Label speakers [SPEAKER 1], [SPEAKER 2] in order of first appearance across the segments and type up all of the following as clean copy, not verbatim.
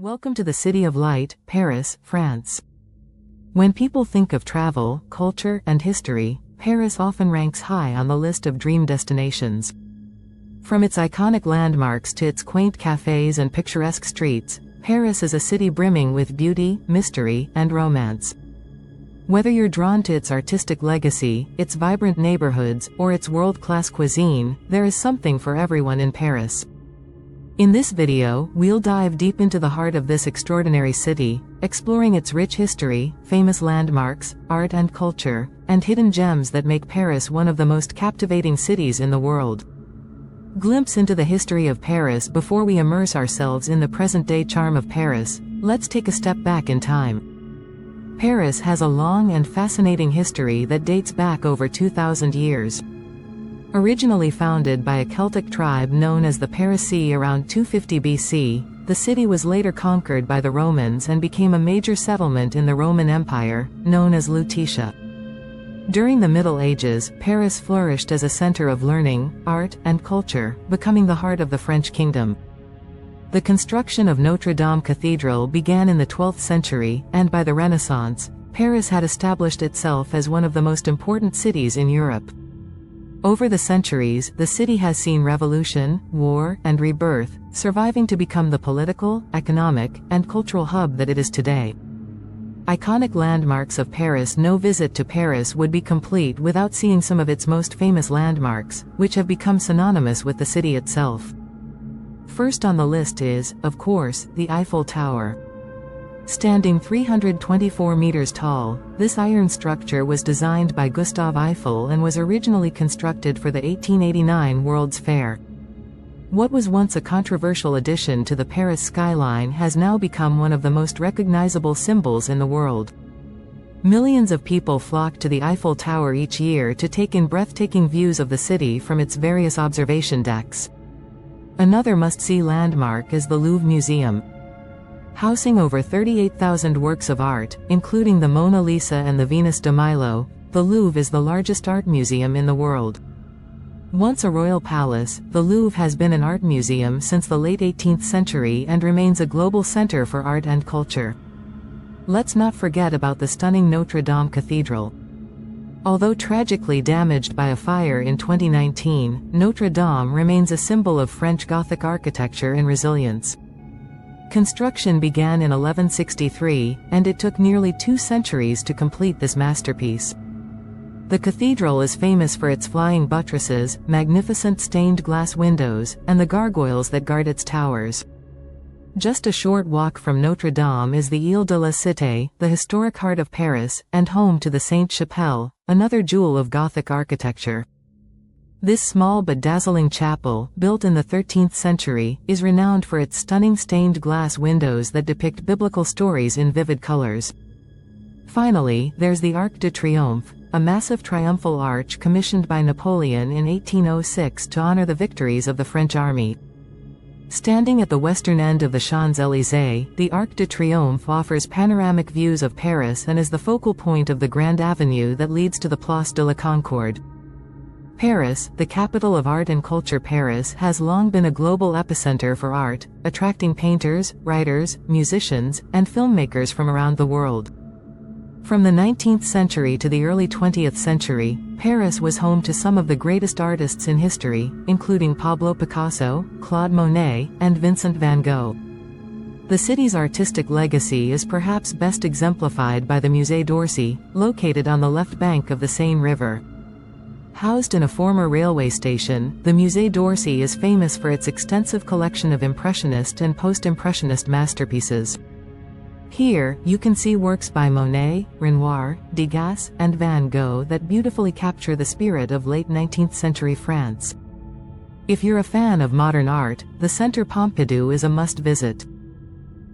[SPEAKER 1] Welcome to the City of Light, Paris, France. When people think of travel, culture, and history, Paris often ranks high on the list of dream destinations. From its iconic landmarks to its quaint cafes and picturesque streets, Paris is a city brimming with beauty, mystery, and romance. Whether you're drawn to its artistic legacy, its vibrant neighborhoods, or its world-class cuisine, there is something for everyone in Paris. In this video, we'll dive deep into the heart of this extraordinary city, exploring its rich history, famous landmarks, art and culture, and hidden gems that make Paris one of the most captivating cities in the world. Glimpse into the history of Paris before we immerse ourselves in the present-day charm of Paris. Let's take a step back in time. Paris has a long and fascinating history that dates back over 2,000 years. Originally founded by a Celtic tribe known as the Parisii around 250 BC, the city was later conquered by the Romans and became a major settlement in the Roman Empire, known as Lutetia. During the Middle Ages, Paris flourished as a center of learning, art, and culture, becoming the heart of the French kingdom. The construction of Notre Dame Cathedral began in the 12th century, and by the Renaissance, Paris had established itself as one of the most important cities in Europe. Over the centuries, the city has seen revolution, war, and rebirth, surviving to become the political, economic, and cultural hub that it is today. Iconic landmarks of Paris. No visit to Paris would be complete without seeing some of its most famous landmarks, which have become synonymous with the city itself. First on the list is, of course, the Eiffel Tower. Standing 324 meters tall, this iron structure was designed by Gustave Eiffel and was originally constructed for the 1889 World's Fair. What was once a controversial addition to the Paris skyline has now become one of the most recognizable symbols in the world. Millions of people flock to the Eiffel Tower each year to take in breathtaking views of the city from its various observation decks. Another must-see landmark is the Louvre Museum. Housing over 38,000 works of art, including the Mona Lisa and the Venus de Milo, the Louvre is the largest art museum in the world. Once a royal palace, the Louvre has been an art museum since the late 18th century and remains a global center for art and culture. Let's not forget about the stunning Notre Dame Cathedral. Although tragically damaged by a fire in 2019, Notre Dame remains a symbol of French Gothic architecture and resilience. Construction began in 1163, and it took nearly 2 centuries to complete this masterpiece. The cathedral is famous for its flying buttresses, magnificent stained glass windows, and the gargoyles that guard its towers. Just a short walk from Notre Dame is the Ile de la Cité, the historic heart of Paris, and home to the Sainte-Chapelle, another jewel of Gothic architecture. This small but dazzling chapel, built in the 13th century, is renowned for its stunning stained glass windows that depict biblical stories in vivid colors. Finally, there's the Arc de Triomphe, a massive triumphal arch commissioned by Napoleon in 1806 to honor the victories of the French army. Standing at the western end of the Champs-Élysées, the Arc de Triomphe offers panoramic views of Paris and is the focal point of the Grand Avenue that leads to the Place de la Concorde. Paris, the capital of art and culture. Paris has long been a global epicenter for art, attracting painters, writers, musicians, and filmmakers from around the world. From the 19th century to the early 20th century, Paris was home to some of the greatest artists in history, including Pablo Picasso, Claude Monet, and Vincent van Gogh. The city's artistic legacy is perhaps best exemplified by the Musée d'Orsay, located on the left bank of the Seine River. Housed in a former railway station, the Musée d'Orsay is famous for its extensive collection of Impressionist and Post-Impressionist masterpieces. Here, you can see works by Monet, Renoir, Degas, and Van Gogh that beautifully capture the spirit of late 19th century France. If you're a fan of modern art, the Centre Pompidou is a must-visit.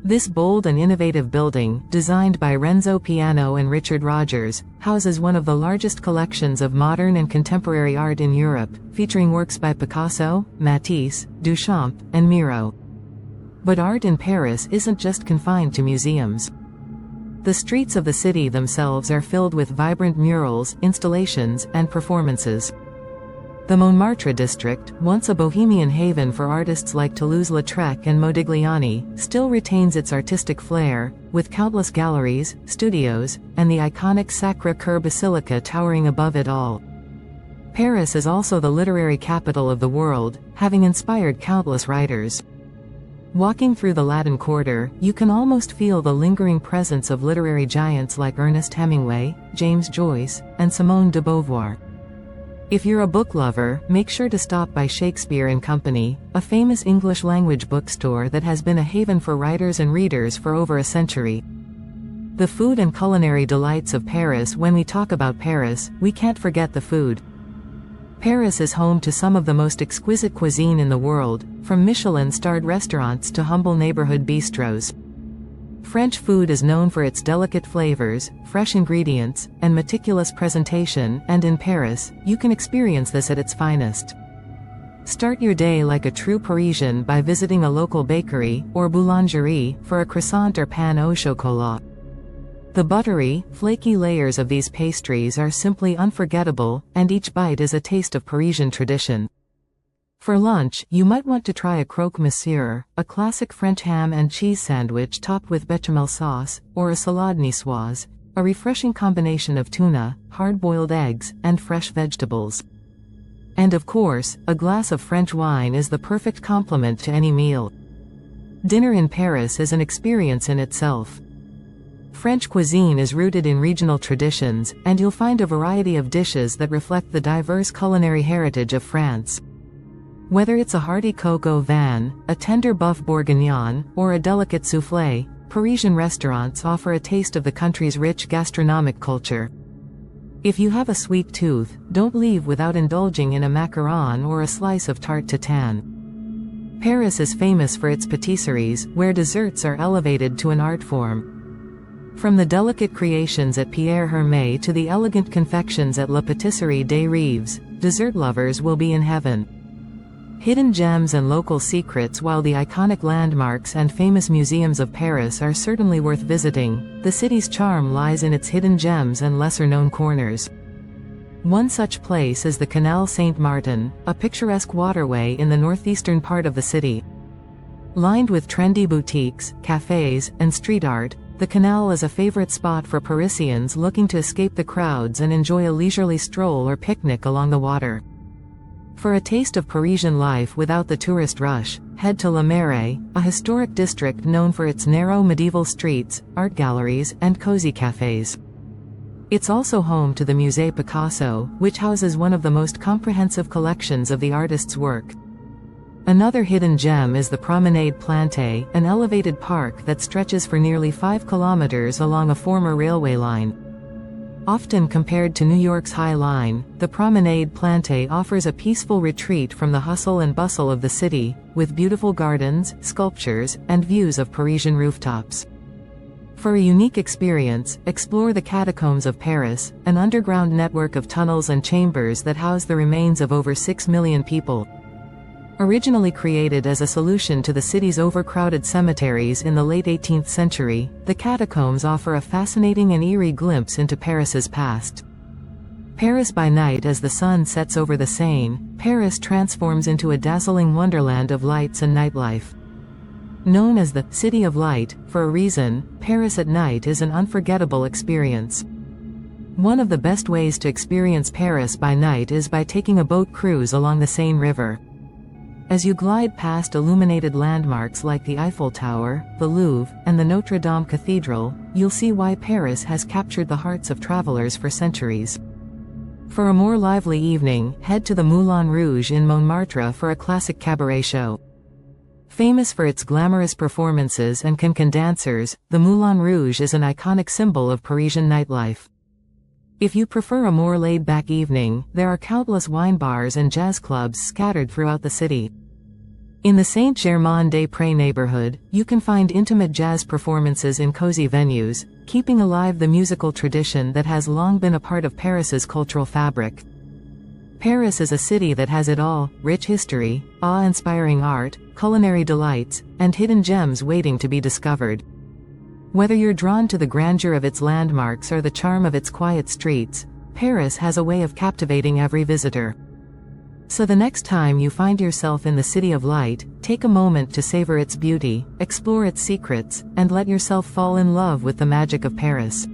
[SPEAKER 1] This bold and innovative building, designed by Renzo Piano and Richard Rogers, houses one of the largest collections of modern and contemporary art in Europe, featuring works by Picasso, Matisse, Duchamp, and Miro. But art in Paris isn't just confined to museums. The streets of the city themselves are filled with vibrant murals, installations, and performances. The Montmartre district, once a bohemian haven for artists like Toulouse-Lautrec and Modigliani, still retains its artistic flair, with countless galleries, studios, and the iconic Sacré-Cœur Basilica towering above it all. Paris is also the literary capital of the world, having inspired countless writers. Walking through the Latin Quarter, you can almost feel the lingering presence of literary giants like Ernest Hemingway, James Joyce, and Simone de Beauvoir. If you're a book lover, make sure to stop by Shakespeare and Company, a famous English-language bookstore that has been a haven for writers and readers for over a century. The food and culinary delights of Paris. When we talk about Paris, we can't forget the food. Paris is home to some of the most exquisite cuisine in the world, from Michelin-starred restaurants to humble neighborhood bistros. French food is known for its delicate flavors, fresh ingredients, and meticulous presentation, and in Paris, you can experience this at its finest. Start your day like a true Parisian by visiting a local bakery, or boulangerie, for a croissant or pain au chocolat. The buttery, flaky layers of these pastries are simply unforgettable, and each bite is a taste of Parisian tradition. For lunch, you might want to try a croque-monsieur, a classic French ham and cheese sandwich topped with bechamel sauce, or a salade niçoise, a refreshing combination of tuna, hard-boiled eggs, and fresh vegetables. And of course, a glass of French wine is the perfect complement to any meal. Dinner in Paris is an experience in itself. French cuisine is rooted in regional traditions, and you'll find a variety of dishes that reflect the diverse culinary heritage of France. Whether it's a hearty coq au vin, a tender bœuf bourguignon, or a delicate soufflé, Parisian restaurants offer a taste of the country's rich gastronomic culture. If you have a sweet tooth, don't leave without indulging in a macaron or a slice of tarte tatin. Paris is famous for its patisseries, where desserts are elevated to an art form. From the delicate creations at Pierre Hermé to the elegant confections at La Pâtisserie des Rives, dessert lovers will be in heaven. Hidden gems and local secrets. While the iconic landmarks and famous museums of Paris are certainly worth visiting, the city's charm lies in its hidden gems and lesser-known corners. One such place is the Canal Saint-Martin, a picturesque waterway in the northeastern part of the city. Lined with trendy boutiques, cafes, and street art, the canal is a favorite spot for Parisians looking to escape the crowds and enjoy a leisurely stroll or picnic along the water. For a taste of Parisian life without the tourist rush, head to Le Marais, a historic district known for its narrow medieval streets, art galleries, and cozy cafes. It's also home to the Musée Picasso, which houses one of the most comprehensive collections of the artist's work. Another hidden gem is the Promenade Plantée, an elevated park that stretches for nearly 5 kilometers along a former railway line. Often compared to New York's High Line, the Promenade Plantée offers a peaceful retreat from the hustle and bustle of the city, with beautiful gardens, sculptures, and views of Parisian rooftops. For a unique experience, explore the Catacombs of Paris, an underground network of tunnels and chambers that house the remains of over 6 million people. Originally created as a solution to the city's overcrowded cemeteries in the late 18th century, the catacombs offer a fascinating and eerie glimpse into Paris's past. Paris by night. As the sun sets over the Seine, Paris transforms into a dazzling wonderland of lights and nightlife. Known as the City of Light, for a reason, Paris at night is an unforgettable experience. One of the best ways to experience Paris by night is by taking a boat cruise along the Seine River. As you glide past illuminated landmarks like the Eiffel Tower, the Louvre, and the Notre Dame Cathedral, you'll see why Paris has captured the hearts of travelers for centuries. For a more lively evening, head to the Moulin Rouge in Montmartre for a classic cabaret show. Famous for its glamorous performances and cancan dancers, the Moulin Rouge is an iconic symbol of Parisian nightlife. If you prefer a more laid-back evening, there are countless wine bars and jazz clubs scattered throughout the city. In the Saint-Germain-des-Prés neighborhood, you can find intimate jazz performances in cozy venues, keeping alive the musical tradition that has long been a part of Paris's cultural fabric. Paris is a city that has it all: rich history, awe-inspiring art, culinary delights, and hidden gems waiting to be discovered. Whether you're drawn to the grandeur of its landmarks or the charm of its quiet streets, Paris has a way of captivating every visitor. So the next time you find yourself in the City of Light, take a moment to savor its beauty, explore its secrets, and let yourself fall in love with the magic of Paris.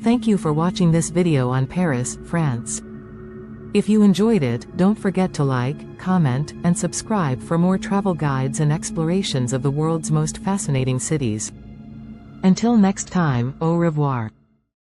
[SPEAKER 1] Thank you for watching this video on Paris, France. If you enjoyed it, don't forget to like, comment, and subscribe for more travel guides and explorations of the world's most fascinating cities. Until next time, au revoir.